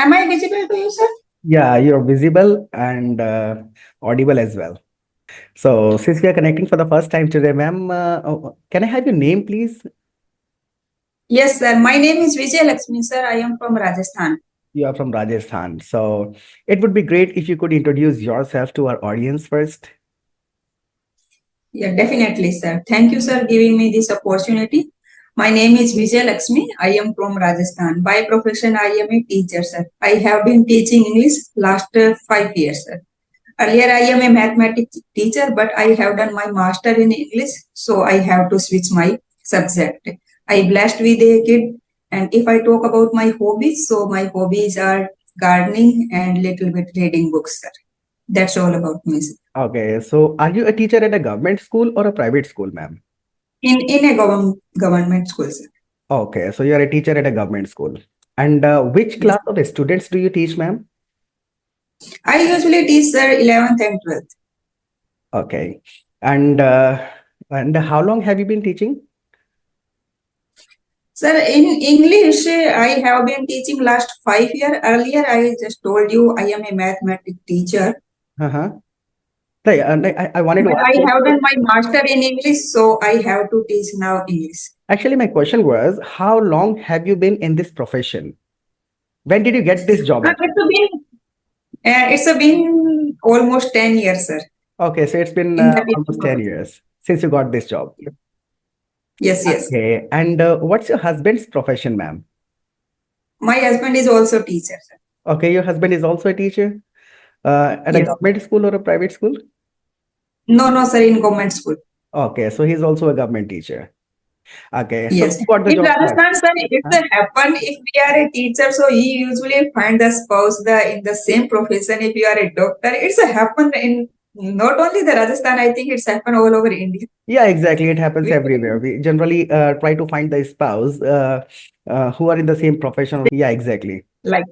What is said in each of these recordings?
Am I visible to you, sir? Yeah, you're visible and audible as well. So, since we are connecting for the first time today, ma'am, can I have your name, please? Yes, sir. My name is Vijay Lakshmi, sir. I am from Rajasthan. You are from Rajasthan. So, it would be great if you could introduce yourself to our audience first. Yeah, definitely, sir. Thank you, sir, giving me this opportunity. My name is Vijay Lakshmi. I am from Rajasthan. By profession, I am a teacher, sir. I have been teaching English last 5 years, sir. Earlier, I am a mathematics teacher, but I have done my master in English, so I have to switch my subject. I blessed with a kid, and if I talk about my hobbies, so my hobbies are gardening and little bit reading books, sir. That's all about me, sir. Okay, so are you a teacher at a government school or a private school, ma'am? In a government school, sir. Okay, so you are a teacher at a government school. And which Yes. class of students do you teach, ma'am? I usually teach, sir, 11th and 12th. Okay. And how long have you been teaching? Sir, in English, I have been teaching last 5 years. Earlier, I just told you I am a mathematics teacher. Uh-huh. I wanted to But ask I you. have done my master in English, so I have to teach now English. Actually, my question was, how long have you been in this profession? When did you get this job, Uh, actually? it's been it's been almost 10 years, sir. Okay, so it's been In the teaching almost 10 profession. years since you got this job. Yes, yes. Okay. And what's your husband's profession, ma'am? My husband is also teacher, sir. Okay, your husband is also a teacher at a Yes. government school or a private school? No, no, sir. In government school. Okay, so he's also a government teacher. Okay, so Yes. who got the In job first? Rajasthan, sir, it's Huh? a happen if we are a teacher, so he usually find the spouse in the same profession. If you are a doctor, it's a happen in not only the Rajasthan. I think it's happen all over India. Yeah, exactly. It happens We everywhere. We generally try to find the spouse who are in the same profession. Yeah, exactly. like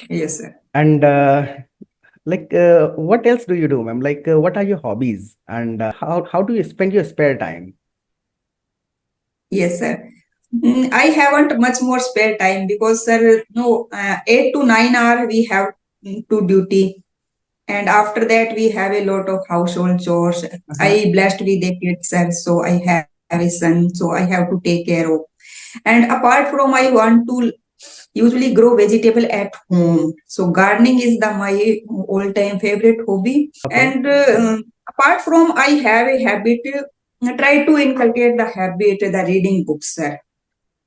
yes, sir. And what else do you do, ma'am? What are your hobbies, and how do you spend your spare time? Yes, sir. I haven't much more spare time because, sir, no, 8 to 9 hours we have to duty, and after that we have a lot of household chores. Uh-huh. I blessed with a kid, sir, so I have a son, so I have to take care of. And apart from, I want to usually grow vegetable at home. So gardening is the my all-time favorite hobby. Okay. And apart from, I have a habit. Try to inculcate the habit, the reading books, sir,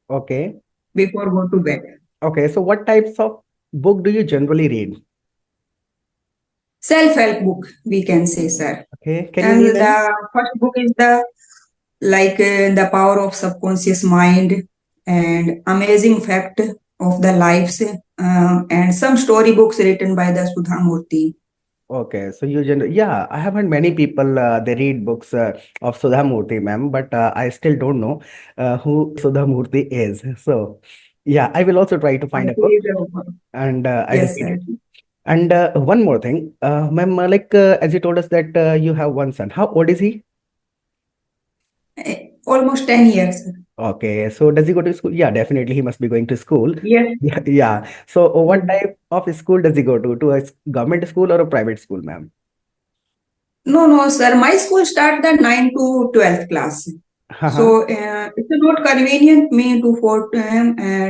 Okay. before go to bed. Okay. So what types of book do you generally read? Self-help book, we can say, sir. Okay. Can you And name any? the first book is the power of subconscious mind and amazing fact of the lives, and some story books written by the Sudha Murthy. Okay, so yeah, I have heard many people they read books of Sudha Murthy, ma'am, but I still don't know who Sudha Murthy is. So, yeah, I will also try to find a book and I will Yes, read sir. it. And one more thing, ma'am, as you told us that you have one son, how old is he? Almost 10 years. Okay, so does he go to school? Yeah, definitely he must be going to school. Yes. Yeah, yeah. So, what Yes. type of school does he go to? To a government school or a private school, ma'am? No, no, sir. My school start the 9 to 12th class. So it's not convenient me to for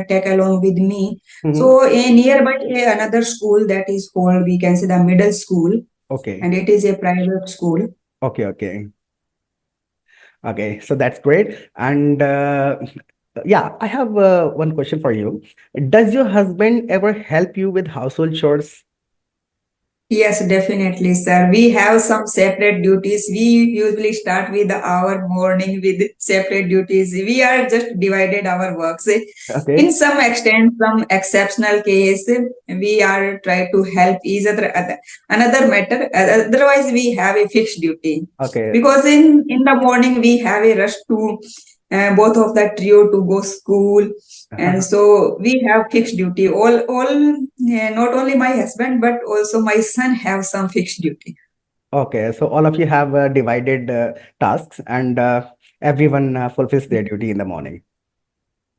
take along with me. Mhm. So a nearby another school that is called, we can say, the middle school, Okay, and it is a private school. okay, okay. Okay, so that's great. And yeah, I have one question for you. Does your husband ever help you with household chores? Yes, definitely, sir. We have some separate duties. We usually start with our morning with separate duties. We are just divided our works. In Okay, some extent, some exceptional case, we are try to help each other. Another matter. Otherwise, we have a fixed duty okay. because in the morning we have a rush to both of the trio to go school, and so we have fixed duty. All not only my husband but also my son have some fixed duty. Okay, so all of you have divided tasks and everyone fulfills their duty in the morning.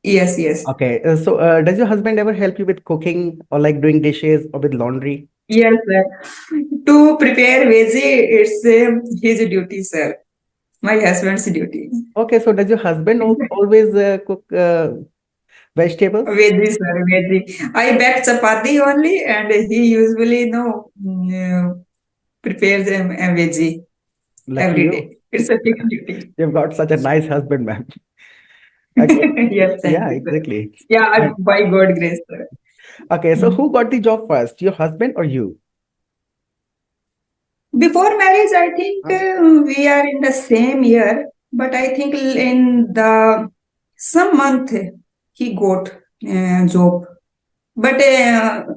Yes, yes. Okay, so does your husband ever help you with cooking or like doing dishes or with laundry? Yes, sir. To prepare veggie, it's his duty, sir. My husband's duty. Okay, so does your husband always cook vegetables? Veggie, sir, veggie. I bake chapati only, and he usually prepares a veggie Lucky every you. day. It's a fixed duty. You've got such a nice husband, ma'am. Okay. Yes, thank Yeah, you, sir. exactly. Yeah, And by God grace, sir. okay, so who got the job first, your husband or you? Before marriage, I think Huh? we are in the same year, but I think in the some month he got job. But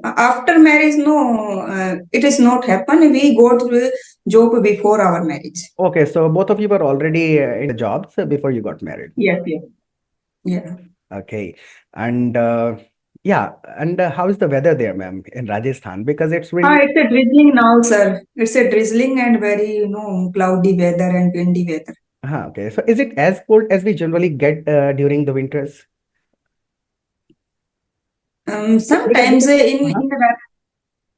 after marriage, no, it is not happen. We got job before our marriage. Okay, so both of you were already in the jobs before you got married. Yes, yes, yeah. Okay, and yeah, and how is the weather there, ma'am, in Rajasthan? Because it's Ah, really it's a drizzling now, sir. It's a drizzling and very, cloudy weather and windy weather. okay. So is it as cold as we generally get during the winters? Because Sometimes uh-huh,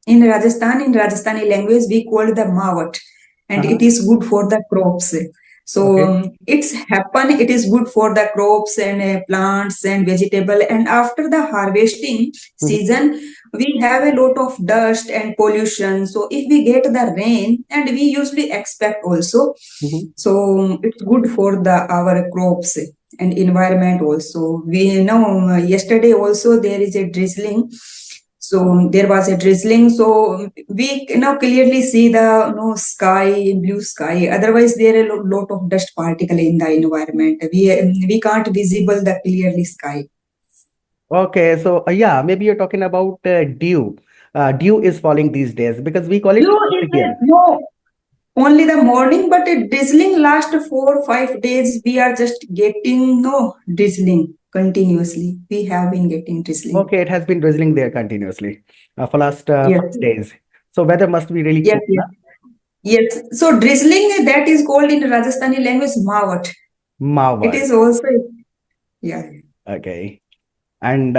in Rajasthan, in Rajasthani language, we call the mawat, and uh-huh, it is good for the crops. So okay. it's happen. It is good for the crops and plants and vegetable. And after the harvesting Mhm, season, we have a lot of dust and pollution. So if we get the rain, and we usually expect also, mhm. so it's good for the our crops and environment also. We know yesterday also there is a drizzling, so there was a drizzling, so we now clearly see the sky, blue sky. Otherwise, there are a lot of dust particle in the environment. We can't visible the clearly sky. Okay, so yeah, maybe you're talking about dew. Dew is falling these days because we call it Blue cloud is here. no only the morning, but it drizzling last 4 5 days. We are just getting no drizzling continuously. We have been getting drizzling. Okay, it has been drizzling there continuously for last Yes, 5 days. So weather must be really yes, cool, yes. huh? Yes, so drizzling that is called in Rajasthani language mawat. It Marvel. is also, yeah. Okay. And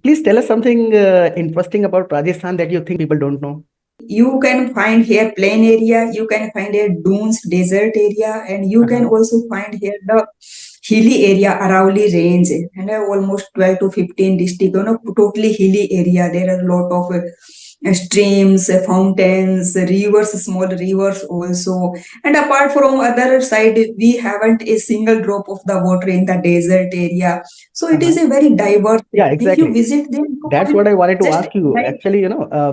please tell us something interesting about Rajasthan that you think people don't know. You can find here plain area, you can find here dunes, desert area, and you can Uh-huh. also find here the hilly area, Arauli range, and almost 12 to 15 district, totally hilly area. There are a lot of streams, fountains, rivers, small rivers also. And apart from other side, we haven't a single drop of the water in the desert area. So it Uh-huh. is a very diverse. Yeah, If you exactly. visit there, you That's find what I wanted to just ask you. like Actually,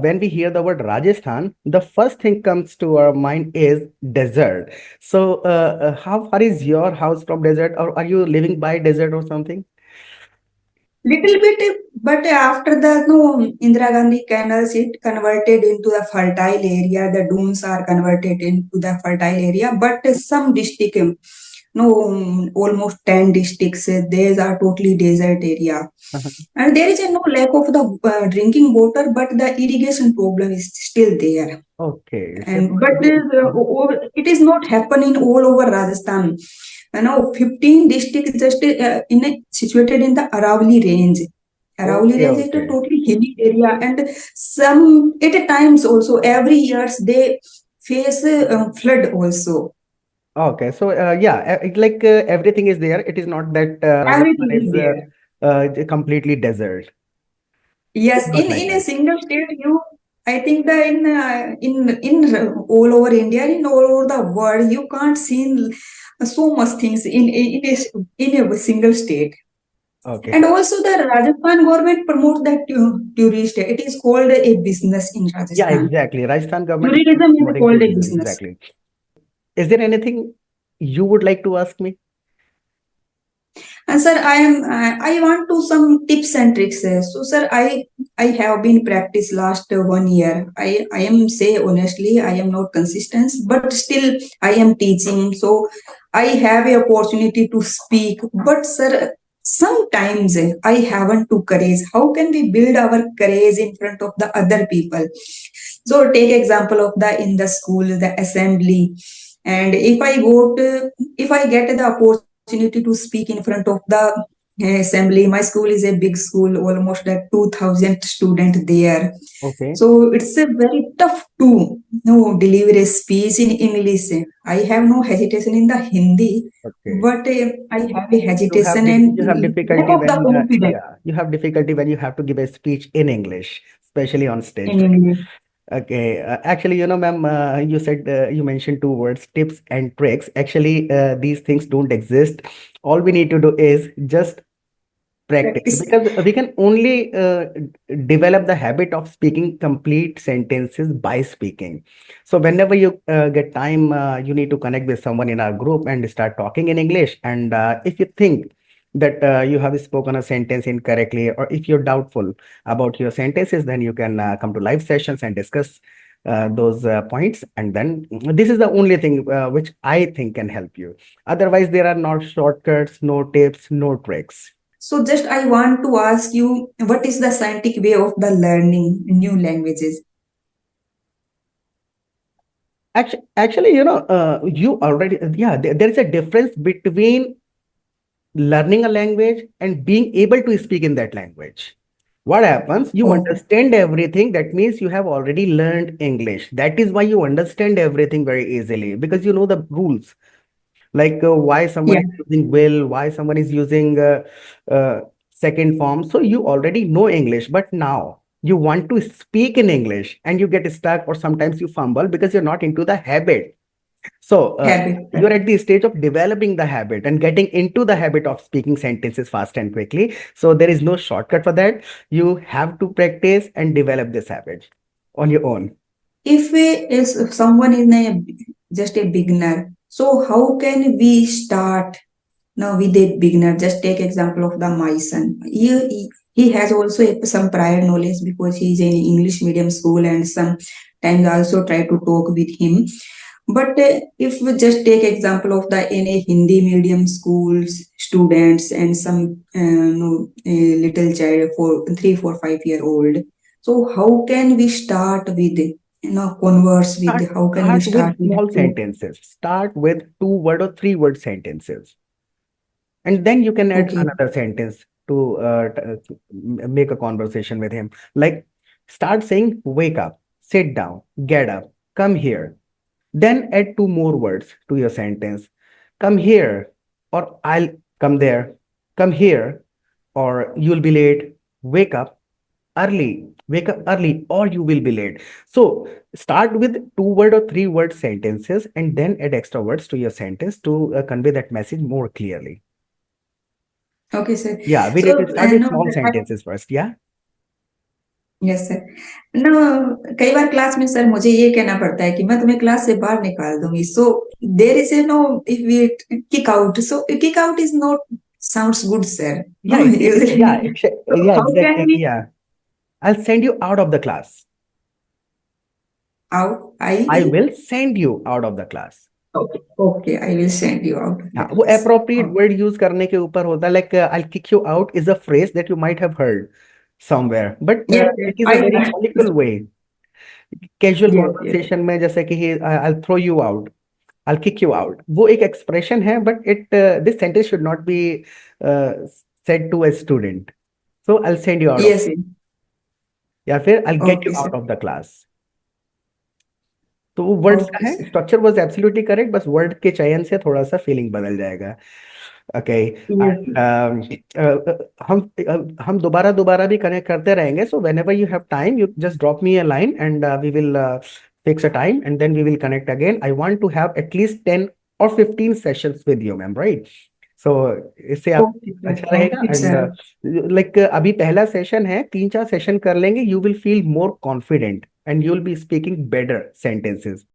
when we hear the word Rajasthan, the first thing comes to our mind is desert. So, how far is your house from desert, or are you living by desert or something? little bit, but after the no Indira Gandhi canals, it converted into the fertile area. The dunes are converted into the fertile area, but some district, no, almost 10 districts, these are totally desert area, Uh-huh. and there is a no lack of the drinking water, but the irrigation problem is still there. Okay, so And but it is not happening all over Rajasthan. 15 districts just situated in the Aravalli range. Aravalli okay, range is a okay, totally hilly area, and some at a times also every years they face flood also. okay. So, yeah, everything is there. It is not that Rajasthan Everything is is there. completely desert. Yes, Not like in a that. single state, I think that in all over India, in all over the world, you can't see so much things in a single state. Okay, And so also, the Rajasthan government promotes that tourist. It is called a business in yeah, Rajasthan. exactly. Rajasthan government is Tourism is promoting called a tourism. business. Exactly. Is there anything you would like to ask me? And sir, I want to some tips and tricks. So sir, I have been practice last 1 year. I am say honestly, I am not consistent, but still I am teaching. So I have a opportunity to speak. But sir, sometimes I haven't to courage. How can we build our courage in front of the other people? So take example of the in the school, the assembly, and if I get the opportunity to speak in front of the assembly. My school is a big school, almost like 2000 student there. Okay. So it's a very tough to deliver a speech in English. I have no hesitation in the Hindi, Okay. but I have a hesitation and You have lack difficulty of the when confidence yeah, you have difficulty when you have to give a speech in English, especially on stage, in right? English. Okay. Actually, ma'am, you said you mentioned two words, tips and tricks. Actually, these things don't exist. All we need to do is just practice, Practice. because we can only develop the habit of speaking complete sentences by speaking. So whenever you get time, you need to connect with someone in our group and start talking in English. And if you think that you have spoken a sentence incorrectly, or if you're doubtful about your sentences, then you can come to live sessions and discuss those points. And then this is the only thing which I think can help you. Otherwise, there are no shortcuts, no tips, no tricks. So just I want to ask you, what is the scientific way of the learning new languages? Actually, you already, yeah, there is a difference between learning a language and being able to speak in that language. What happens? You Oh, understand everything. That means you have already learned English. That is why you understand everything very easily, because you know the rules, like why someone yeah, is using will, why someone is using second form. So you already know English, but now you want to speak in English and you get stuck, or sometimes you fumble because you're not into the habit. So habit. you're at the stage of developing the habit and getting into the habit of speaking sentences fast and quickly. So there is no shortcut for that. You have to practice and develop this habit on your own. If someone is just a beginner, so how can we start now with a beginner? Just take example of the my son. He has also some prior knowledge because he is in English medium school and sometimes I also try to talk with him. But if we just take example of the in a Hindi medium schools students and some no, a little child for 3, 4, 5 year old. So how can we start with converse with? How can we Start start with with? small sentences. Start with 2 word or 3 word sentences. And then you can add Okay, another sentence to make a conversation with him. Like, start saying, wake up, sit down, get up, come here. Then add 2 more words to your sentence. Come here, or I'll come there. Come here, or you'll be late. Wake up early. Wake up early, or you will be late. So start with 2 word or 3 word sentences, and then add extra words to your sentence to convey that message more clearly. okay, sir. Yeah, we need to So start with no, small sentences first. Yeah. Yes sir ना कई बार class में sir मुझे ये कहना पड़ता है कि मैं तुम्हें क्लास से बाहर निकाल दूंगी so there is a no if we kick out so kick out is not sounds good sir Yeah, no usually so yeah, how can exactly. we Yeah. I'll send you out of the class. out I I will send you out of the class. okay okay I will send you out of हाँ, the वो class appropriate okay word use करने के ऊपर होता है. Like I'll kick you out is a phrase that you might have heard somewhere, but yes it yes is I a very colloquial way. Casual yes yes conversation में जैसे कि I'll throw you out, I'll kick you out. वो एक expression है, but this sentence should not be uh, said to a student. So I'll send you out of, yes yes. या फिर I'll get you Okay sir out of the class. तो वो words का okay है, sir structure was absolutely correct, बस word के चयन से थोड़ा सा फीलिंग बदल जाएगा. ओके. yes हम दोबारा दोबारा भी कनेक्ट करते रहेंगे. So whenever you have time, you just drop me a line and we will fix a time and then we will connect again. I want to have at least 10 or 15 sessions with you ma'am, right? So इससे आप okay sir अच्छा thank रहेगा. you and sir like अभी पहला session है, 3 4 session कर लेंगे, you will feel more confident and you will be speaking better sentences.